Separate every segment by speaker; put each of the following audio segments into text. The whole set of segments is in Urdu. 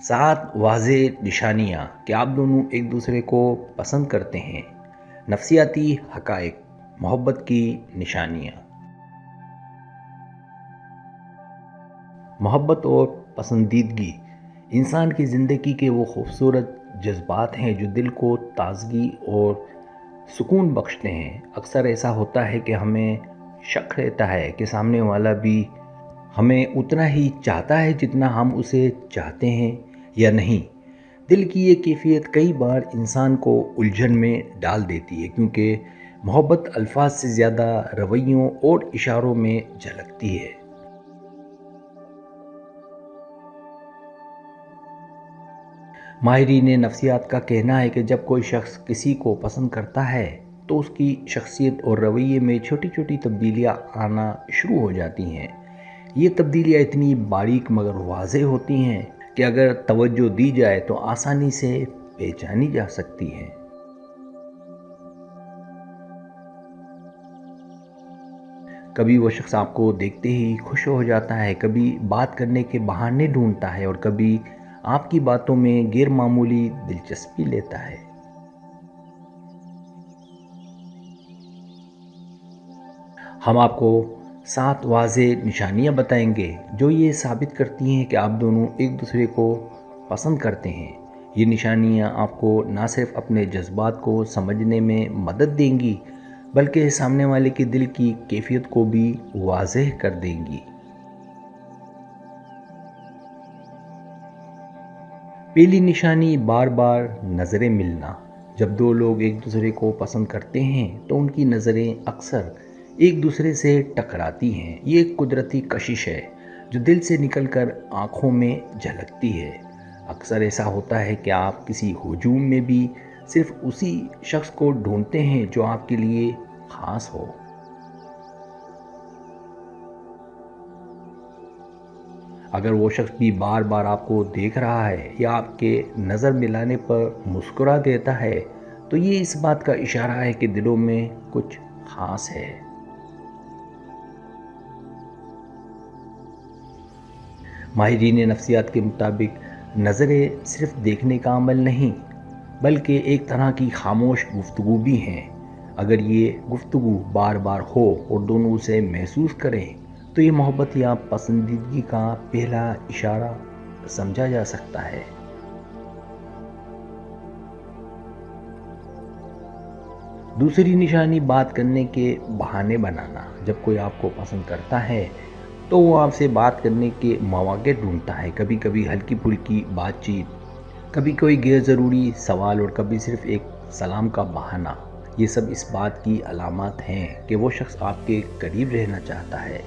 Speaker 1: 7 واضح نشانیاں کہ آپ دونوں ایک دوسرے کو پسند کرتے ہیں۔ نفسیاتی حقائق، محبت کی نشانیاں۔ محبت اور پسندیدگی انسان کی زندگی کے وہ خوبصورت جذبات ہیں جو دل کو تازگی اور سکون بخشتے ہیں۔ اکثر ایسا ہوتا ہے کہ ہمیں شک رہتا ہے کہ سامنے والا بھی ہمیں اتنا ہی چاہتا ہے جتنا ہم اسے چاہتے ہیں یا نہیں۔ دل کی یہ کیفیت کئی بار انسان کو الجھن میں ڈال دیتی ہے، کیونکہ محبت الفاظ سے زیادہ رویوں اور اشاروں میں جھلکتی ہے۔ ماہرین نفسیات کا کہنا ہے کہ جب کوئی شخص کسی کو پسند کرتا ہے تو اس کی شخصیت اور رویے میں چھوٹی چھوٹی تبدیلیاں آنا شروع ہو جاتی ہیں۔ یہ تبدیلیاں اتنی باریک مگر واضح ہوتی ہیں کہ اگر توجہ دی جائے تو آسانی سے پہچانی جا سکتی ہیں۔ کبھی وہ شخص آپ کو دیکھتے ہی خوش ہو جاتا ہے، کبھی بات کرنے کے بہانے ڈھونڈتا ہے اور کبھی آپ کی باتوں میں غیر معمولی دلچسپی لیتا ہے۔ ہم آپ کو 7 واضح نشانیاں بتائیں گے جو یہ ثابت کرتی ہیں کہ آپ دونوں ایک دوسرے کو پسند کرتے ہیں۔ یہ نشانیاں آپ کو نہ صرف اپنے جذبات کو سمجھنے میں مدد دیں گی بلکہ سامنے والے کے دل کی کیفیت کو بھی واضح کر دیں گی۔ پہلی نشانی بار بار نظریں ملنا۔ جب دو لوگ ایک دوسرے کو پسند کرتے ہیں تو ان کی نظریں اکثر ایک دوسرے سے ٹکراتی ہیں۔ یہ ایک قدرتی کشش ہے جو دل سے نکل کر آنکھوں میں جھلکتی ہے۔ اکثر ایسا ہوتا ہے کہ آپ کسی ہجوم میں بھی صرف اسی شخص کو ڈھونڈتے ہیں جو آپ کے لیے خاص ہو۔ اگر وہ شخص بھی بار بار آپ کو دیکھ رہا ہے یا آپ کے نظر ملانے پر مسکرا دیتا ہے تو یہ اس بات کا اشارہ ہے کہ دلوں میں کچھ خاص ہے۔ ماہرین نفسیات کے مطابق نظریں صرف دیکھنے کا عمل نہیں بلکہ ایک طرح کی خاموش گفتگو بھی ہیں۔ اگر یہ گفتگو بار بار ہو اور دونوں اسے محسوس کریں تو یہ محبت یا پسندیدگی کا پہلا اشارہ سمجھا جا سکتا ہے۔ دوسری نشانی بات کرنے کے بہانے بنانا۔ جب کوئی آپ کو پسند کرتا ہے تو وہ آپ سے بات کرنے کے مواقع ڈھونڈتا ہے۔ کبھی کبھی ہلکی پھلکی بات چیت، کبھی کوئی غیر ضروری سوال اور کبھی صرف ایک سلام کا بہانہ۔ یہ سب اس بات کی علامات ہیں کہ وہ شخص آپ کے قریب رہنا چاہتا ہے۔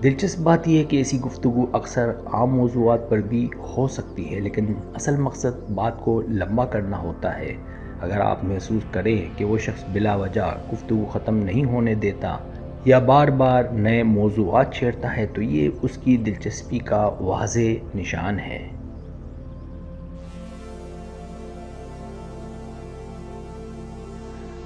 Speaker 1: دلچسپ بات یہ ہے کہ ایسی گفتگو اکثر عام موضوعات پر بھی ہو سکتی ہے، لیکن اصل مقصد بات کو لمبا کرنا ہوتا ہے۔ اگر آپ محسوس کریں کہ وہ شخص بلا وجہ گفتگو ختم نہیں ہونے دیتا یا بار بار نئے موضوعات چھیڑتا ہے تو یہ اس کی دلچسپی کا واضح نشان ہے۔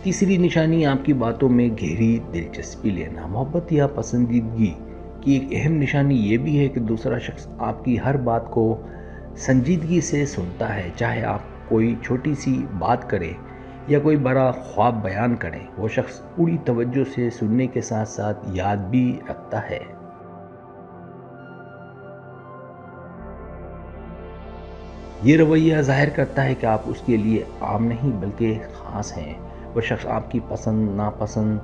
Speaker 1: تیسری نشانی آپ کی باتوں میں گہری دلچسپی لینا۔ محبت یا پسندیدگی کی ایک اہم نشانی یہ بھی ہے کہ دوسرا شخص آپ کی ہر بات کو سنجیدگی سے سنتا ہے، چاہے آپ کوئی چھوٹی سی بات کریں یا کوئی بڑا خواب بیان کریں۔ وہ شخص پوری توجہ سے سننے کے ساتھ ساتھ یاد بھی رکھتا ہے۔ یہ رویہ ظاہر کرتا ہے کہ آپ اس کے لیے عام نہیں بلکہ خاص ہیں۔ وہ شخص آپ کی پسند، ناپسند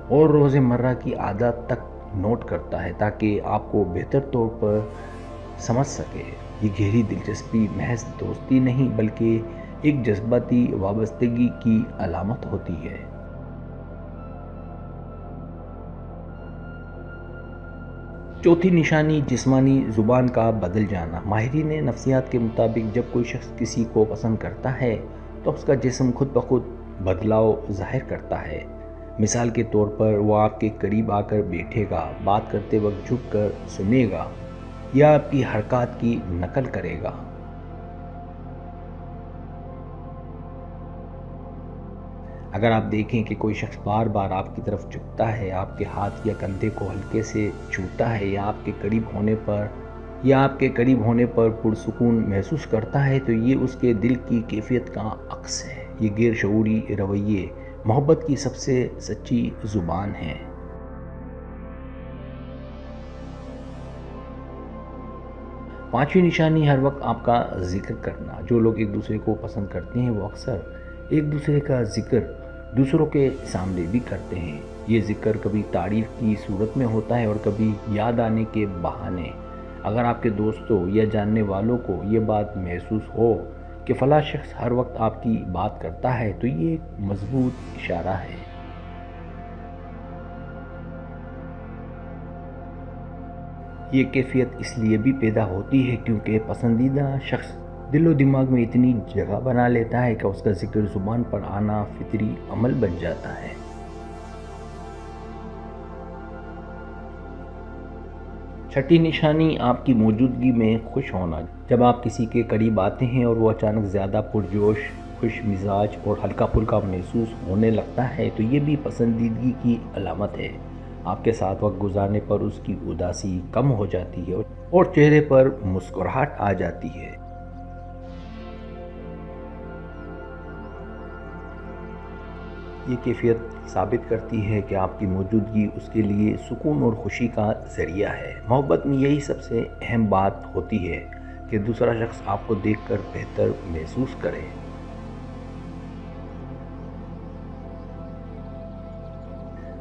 Speaker 1: اور روزمرہ کی عادات تک نوٹ کرتا ہے تاکہ آپ کو بہتر طور پر سمجھ سکے۔ یہ گہری دلچسپی محض دوستی نہیں بلکہ ایک جذباتی وابستگی کی علامت ہوتی ہے۔ چوتھی نشانی جسمانی زبان کا بدل جانا۔ ماہرین نفسیات کے مطابق جب کوئی شخص کسی کو پسند کرتا ہے تو اس کا جسم خود بخود بدلاؤ ظاہر کرتا ہے۔ مثال کے طور پر وہ آپ کے قریب آ کر بیٹھے گا، بات کرتے وقت جھک کر سنے گا یا آپ کی حرکات کی نقل کرے گا۔ اگر آپ دیکھیں کہ کوئی شخص بار بار آپ کی طرف جھکتا ہے، آپ کے ہاتھ یا کندھے کو ہلکے سے چھوتا ہے یا آپ کے قریب ہونے پر پرسکون محسوس کرتا ہے، تو یہ اس کے دل کی کیفیت کا عکس ہے۔ یہ غیر شعوری رویے محبت کی سب سے سچی زبان ہیں۔ پانچویں نشانی ہر وقت آپ کا ذکر کرنا۔ جو لوگ ایک دوسرے کو پسند کرتے ہیں وہ اکثر ایک دوسرے کا ذکر دوسروں کے سامنے بھی کرتے ہیں۔ یہ ذکر کبھی تعریف کی صورت میں ہوتا ہے اور کبھی یاد آنے کے بہانے۔ اگر آپ کے دوستوں یا جاننے والوں کو یہ بات محسوس ہو کہ فلاں شخص ہر وقت آپ کی بات کرتا ہے، تو یہ ایک مضبوط اشارہ ہے۔ یہ کیفیت اس لیے بھی پیدا ہوتی ہے کیونکہ پسندیدہ شخص دل و دماغ میں اتنی جگہ بنا لیتا ہے کہ اس کا ذکر زبان پر آنا فطری عمل بن جاتا ہے۔ چھٹی نشانی آپ کی موجودگی میں خوش ہونا۔ جب آپ کسی کے قریب آتے ہیں اور وہ اچانک زیادہ پرجوش، خوش مزاج اور ہلکا پھلکا محسوس ہونے لگتا ہے، تو یہ بھی پسندیدگی کی علامت ہے۔ آپ کے ساتھ وقت گزارنے پر اس کی اداسی کم ہو جاتی ہے اور چہرے پر مسکراہٹ آ جاتی ہے۔ یہ کیفیت ثابت کرتی ہے کہ آپ کی موجودگی اس کے لیے سکون اور خوشی کا ذریعہ ہے۔ محبت میں یہی سب سے اہم بات ہوتی ہے کہ دوسرا شخص آپ کو دیکھ کر بہتر محسوس کرے۔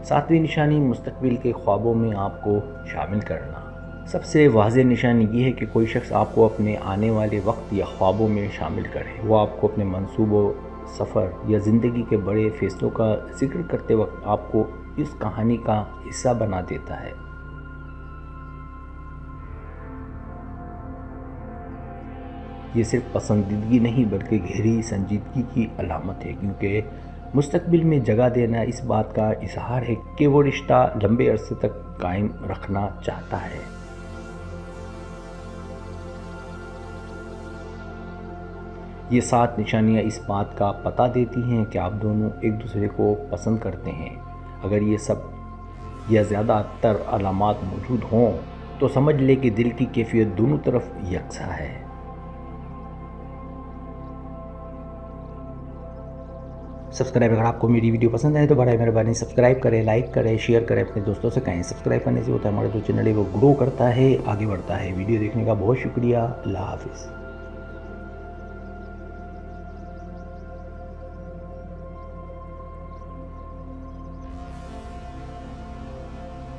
Speaker 1: ساتویں نشانی مستقبل کے خوابوں میں آپ کو شامل کرنا۔ سب سے واضح نشانی یہ ہے کہ کوئی شخص آپ کو اپنے آنے والے وقت یا خوابوں میں شامل کرے۔ وہ آپ کو اپنے منصوبوں، سفر یا زندگی کے بڑے فیصلوں کا ذکر کرتے وقت آپ کو اس کہانی کا حصہ بنا دیتا ہے۔ یہ صرف پسندیدگی نہیں بلکہ گہری سنجیدگی کی علامت ہے، کیونکہ مستقبل میں جگہ دینا اس بات کا اظہار ہے کہ وہ رشتہ لمبے عرصے تک قائم رکھنا چاہتا ہے۔ یہ 7 نشانیاں اس بات کا پتہ دیتی ہیں کہ آپ دونوں ایک دوسرے کو پسند کرتے ہیں۔ اگر یہ سب یا زیادہ تر علامات موجود ہوں تو سمجھ لے کہ دل کی کیفیت دونوں طرف یکساں ہے۔ اگر آپ کو میری ویڈیو پسند ہے تو برائے مہربانی سبسکرائب کریں، لائک کریں، شیئر کریں، اپنے دوستوں سے کہیں۔ سبسکرائب کرنے سے ہوتا ہے ہمارا جو چینل ہے وہ گرو کرتا ہے، آگے بڑھتا ہے۔ ویڈیو دیکھنے کا بہت شکریہ۔ اللہ حافظ۔